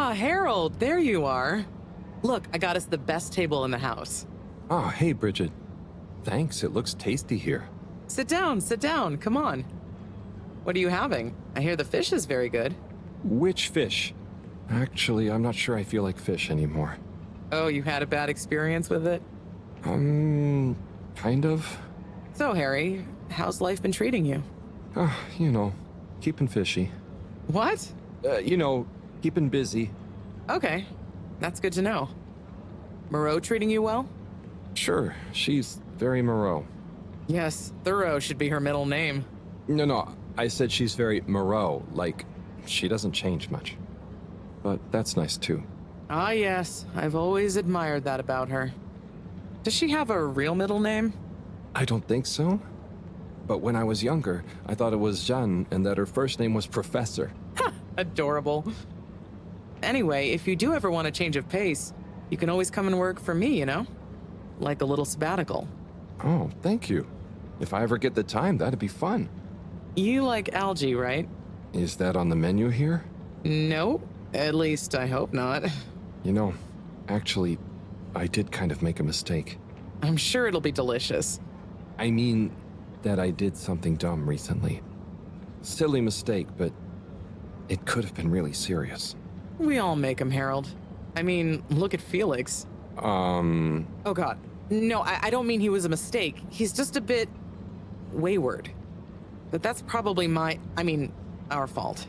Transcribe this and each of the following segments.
Ah, Harold, there you are. Look, I got us the best table in the house. Oh, hey, Bridget. Thanks, it looks tasty here. Sit down, come on. What are you having? I hear the fish is very good. Which fish? Actually, I'm not sure I feel like fish anymore. Oh, you had a bad experience with it? Kind of. So, Harry, how's life been treating you? Keeping fishy. What? Keeping busy. Okay, that's good to know. Moreau treating you well? Sure, she's very Moreau. Yes, Thorough should be her middle name. No, I said she's very Moreau, like, she doesn't change much. But that's nice too. Ah, yes, I've always admired that about her. Does she have a real middle name? I don't think so. But when I was younger, I thought it was Jeanne and that her first name was Professor. Ha! Adorable. Anyway, if you do ever want a change of pace, you can always come and work for me, Like a little sabbatical. Oh, thank you. If I ever get the time, that'd be fun. You like algae, right? Is that on the menu here? No, at least I hope not. Actually, I did kind of make a mistake. I'm sure it'll be delicious. I mean that I did something dumb recently. Silly mistake, but it could have been really serious. We all make them, Harold. I mean, look at Felix. Oh God. No, I don't mean he was a mistake. He's just a bit wayward. But that's probably our fault.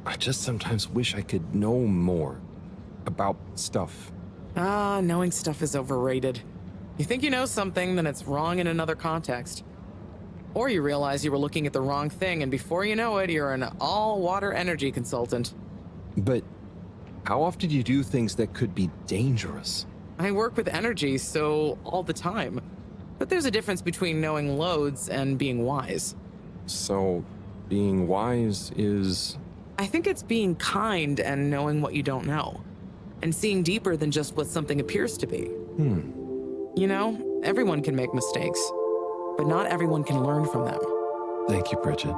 I just sometimes wish I could know more about stuff. Knowing stuff is overrated. You think you know something, then it's wrong in another context. Or you realize you were looking at the wrong thing, and before you know it, you're an all-water energy consultant. But how often do you do things that could be dangerous? I work with energy, so all the time. But there's a difference between knowing loads and being wise. So, being wise is... I think it's being kind and knowing what you don't know. And seeing deeper than just what something appears to be. Everyone can make mistakes. But not everyone can learn from them. Thank you, Bridget.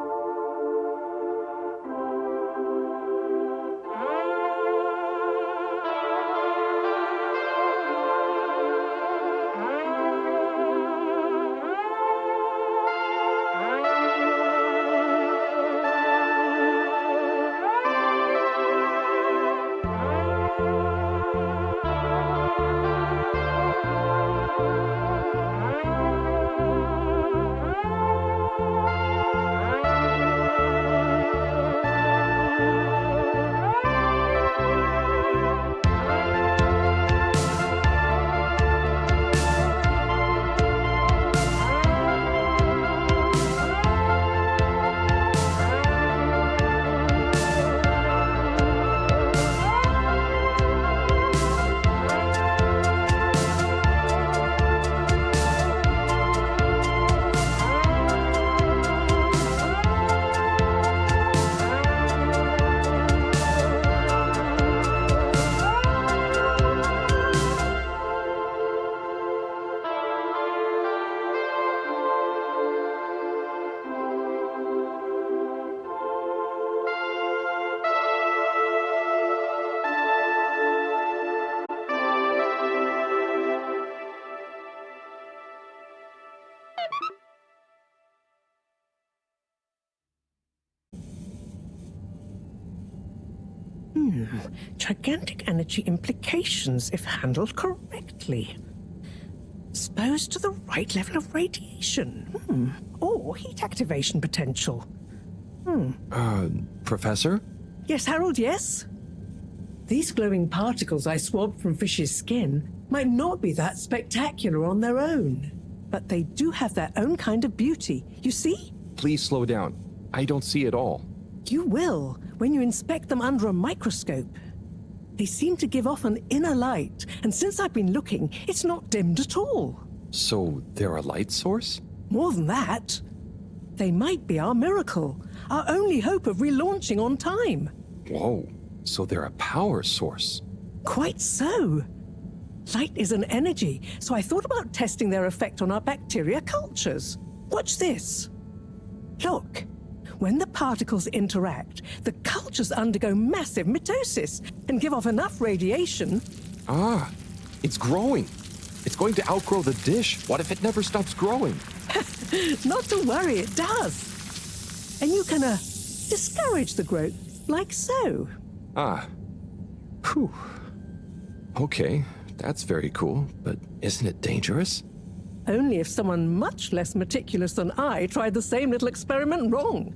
Gigantic energy implications if handled correctly. Exposed to the right level of radiation. Or heat activation potential. Professor? Yes, Harold, yes? These glowing particles I swabbed from fish's skin might not be that spectacular on their own. But they do have their own kind of beauty, you see? Please slow down. I don't see it all. You will, when you inspect them under a microscope. They seem to give off an inner light, and since I've been looking, it's not dimmed at all. So they're a light source? More than that, they might be our miracle, our only hope of relaunching on time. Whoa, so they're a power source. Quite so. Light is an energy, so I thought about testing their effect on our bacteria cultures. Watch this. Look, When the particles interact, the cultures undergo massive mitosis and give off enough radiation. Ah, it's growing. It's going to outgrow the dish. What if it never stops growing? Not to worry, it does. And you can discourage the growth, like so. Ah. Whew. Okay, that's very cool, but isn't it dangerous? Only if someone much less meticulous than I tried the same little experiment wrong.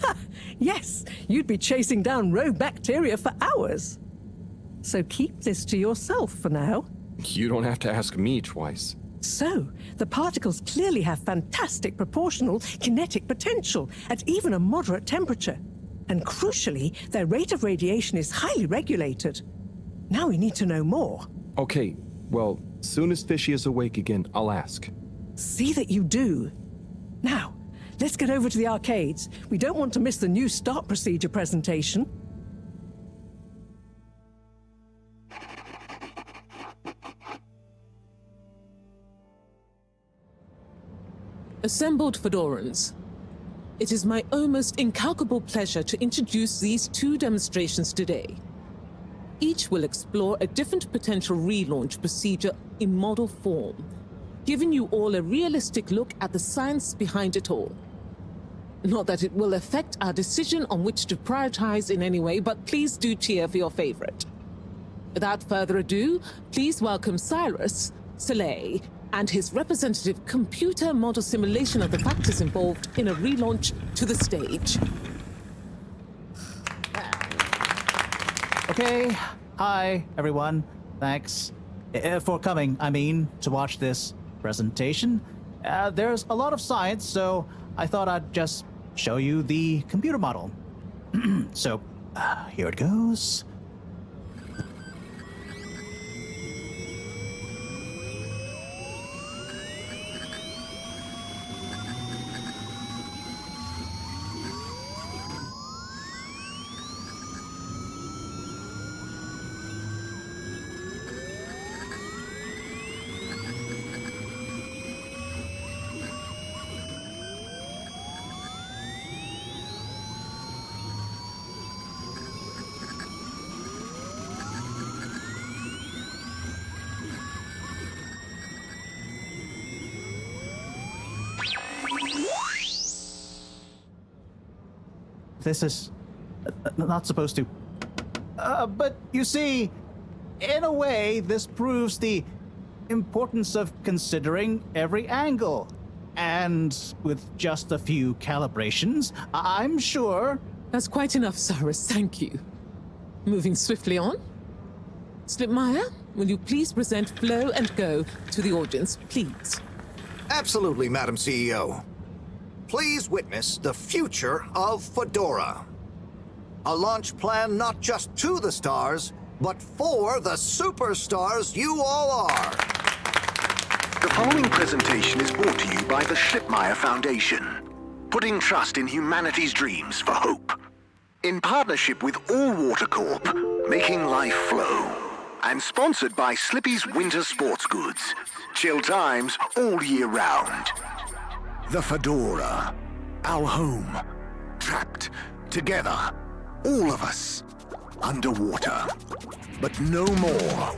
Ha! Yes, you'd be chasing down rogue bacteria for hours. So keep this to yourself for now. You don't have to ask me twice. So, the particles clearly have fantastic proportional kinetic potential at even a moderate temperature. And crucially, their rate of radiation is highly regulated. Now we need to know more. Okay, well, soon as Fishy is awake again, I'll ask. See that you do. Now, let's get over to the arcades. We don't want to miss the new start procedure presentation. Assembled Fedorans, it is my almost incalculable pleasure to introduce these two demonstrations today. Each will explore a different potential relaunch procedure in model form, giving you all a realistic look at the science behind it all. Not that it will affect our decision on which to prioritize in any way, but please do cheer for your favorite. Without further ado, please welcome Cyrus, Soleil, and his representative computer model simulation of the factors involved in a relaunch to the stage. Okay, hi everyone. Thanks for coming, to watch this presentation. There's a lot of science, so I thought I'd just show you the computer model. So, here it goes. This is not supposed to. But you see, in a way, this proves the importance of considering every angle. And with just a few calibrations, I'm sure... That's quite enough, Cyrus, thank you. Moving swiftly on. Slipmeyer, will you please present Flow and Go to the audience, please? Absolutely, Madam CEO. Please witness the future of Fedora. A launch plan not just to the stars, but for the superstars you all are. The following presentation is brought to you by the Slipmeyer Foundation, putting trust in humanity's dreams for hope. In partnership with All Water Corp, making life flow. And sponsored by Slippy's Winter Sports Goods. Chill times all year round. The Fedora, our home, trapped together, all of us, underwater. But no more.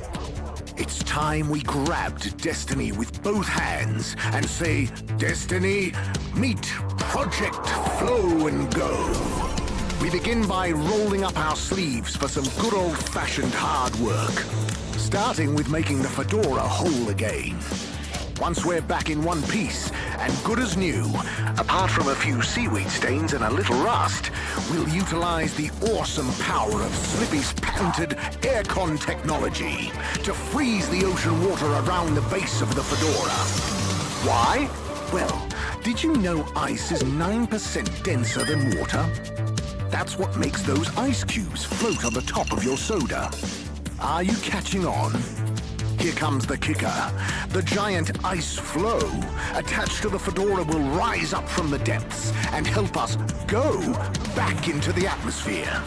It's time we grabbed Destiny with both hands and say, Destiny, meet Project Flow and Go. We begin by rolling up our sleeves for some good old-fashioned hard work, starting with making the Fedora whole again. Once we're back in one piece, and good as new, apart from a few seaweed stains and a little rust, we'll utilize the awesome power of Slippy's patented aircon technology to freeze the ocean water around the base of the Fedora. Why? Well, did you know ice is 9% denser than water? That's what makes those ice cubes float on the top of your soda. Are you catching on? Here comes the kicker. The giant ice flow attached to the Fedora will rise up from the depths and help us go back into the atmosphere.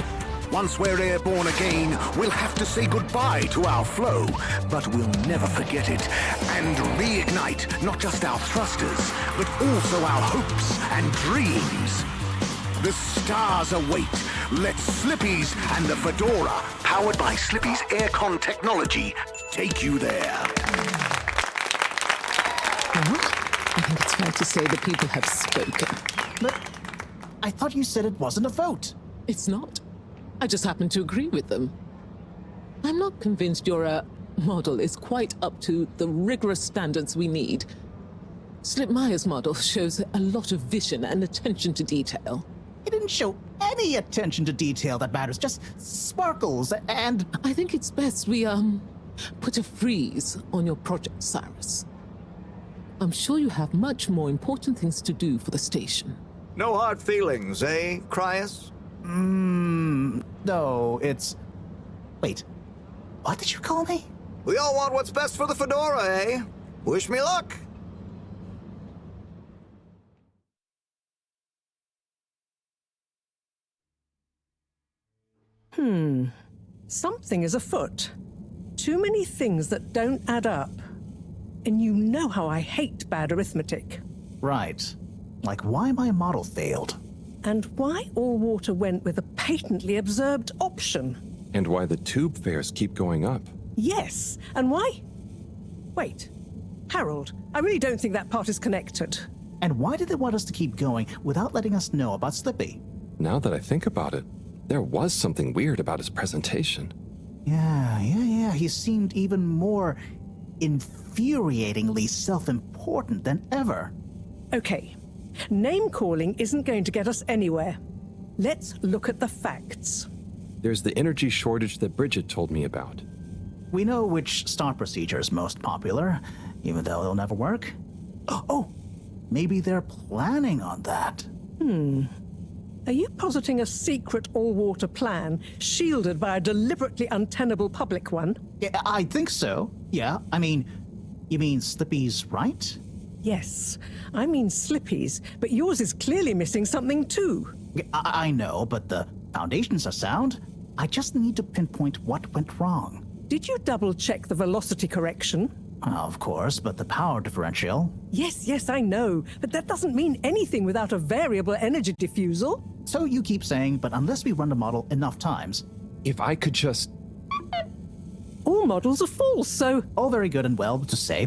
Once we're airborne again, we'll have to say goodbye to our flow, but we'll never forget it and reignite not just our thrusters, but also our hopes and dreams. The stars await. Let Slippy's and the Fedora, powered by Slippy's aircon technology, take you there. Well, I think it's fair to say the people have spoken. But I thought you said it wasn't a vote. It's not. I just happen to agree with them. I'm not convinced your model is quite up to the rigorous standards we need. Slipmaya's model shows a lot of vision and attention to detail. It didn't show any attention to detail that matters, just sparkles and... I think it's best we, put a freeze on your project, Cyrus. I'm sure you have much more important things to do for the station. No hard feelings, eh, Cryus? No, it's... Wait, what did you call me? We all want what's best for the Fedora, eh? Wish me luck. Something is afoot. Too many things that don't add up. And you know how I hate bad arithmetic. Right. Like why my model failed. And why all water went with a patently absurd option. And why the tube fares keep going up. Yes, and why? Wait, Harold, I really don't think that part is connected. And why did they want us to keep going without letting us know about Slippy? Now that I think about it, there was something weird about his presentation. Yeah. He seemed even more infuriatingly self-important than ever. Okay, name-calling isn't going to get us anywhere. Let's look at the facts. There's the energy shortage that Bridget told me about. We know which start procedure is most popular, even though it'll never work. Oh, maybe they're planning on that. Are you positing a secret all-water plan, shielded by a deliberately untenable public one? Yeah, I think so. Yeah, I mean, you mean Slippy's right? Yes, I mean Slippy's, but yours is clearly missing something too. I know, but the foundations are sound. I just need to pinpoint what went wrong. Did you double-check the velocity correction? Of course, but the power differential... Yes, I know, but that doesn't mean anything without a variable energy diffusal. So you keep saying, but unless we run the model enough times... If I could just... All models are false, so... All very good and well to say,